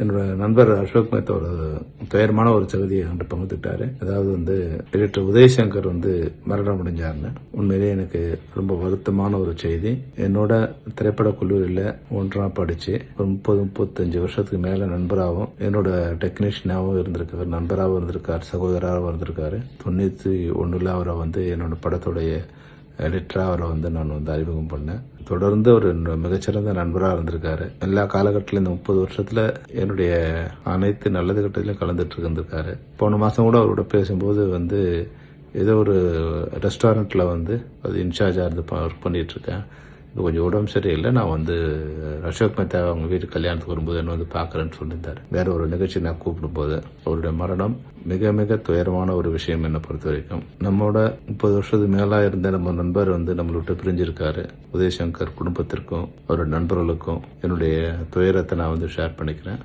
என்னோட நண்பர் அசோக் மேத்தா ஒரு துயரமான ஒரு செய்தியை என்கிட்ட பகிர்ந்துக்கிட்டாரு. அதாவது எடிட்டர் உதயசங்கர் மரணம் அடைஞ்சாருன்னு. உண்மையிலேயே எனக்கு ரொம்ப வருத்தமான ஒரு செய்தி. என்னோட திரைப்பட கல்லூரியில ஒன்றாம் படிச்சு ஒரு 30-35 வருஷத்துக்கு மேல நண்பராகவும் என்னோட டெக்னீஷியனாகவும் இருந்திருக்காரு, நண்பராகவும் இருந்திருக்காரு, சகோதராகவும் இருந்திருக்காரு. 91 அவரை என்னோட படத்துடைய எடிட்டரா அவரை நான் அறிமுகம் பண்ணேன். தொடர்ந்து ஒரு மிகச்சிறந்த நண்பராக இருந்திருக்காரு. எல்லா காலகட்டத்திலும் இந்த 30 வருஷத்துல என்னுடைய அனைத்து நல்லது கட்டத்திலும் கலந்துட்டு இருந்திருக்காரு. போன மாசம் கூட அவரோட பேசும்போது ஏதோ ஒரு ரெஸ்டாரண்ட்ல அது இன்சார்ஜா இருந்து ஒர்க் பண்ணிட்டு இருக்கேன். இப்போ கொஞ்சம் உடம்பு சரியில்லை, நான் அசோக் மேத்தா அவங்க வீட்டு கல்யாணத்துக்கு வரும்போது என்ன பார்க்கறேன்னு சொல்லியிருந்தாரு. வேற ஒரு நிகழ்ச்சி நான் கூப்பிடும்போது அவருடைய மரணம் மிக மிக துயரமான ஒரு விஷயம் என்னை பொறுத்த வரைக்கும். நம்மோட 30 வருஷத்துக்கு மேலா இருந்த நம்ம நண்பர் நம்மளை விட்டு பிரிஞ்சிருக்காரு. உதயசங்கர் குடும்பத்திற்கும் அவரோட நண்பர்களுக்கும் என்னுடைய துயரத்தை நான் ஷேர் பண்ணிக்கிறேன்.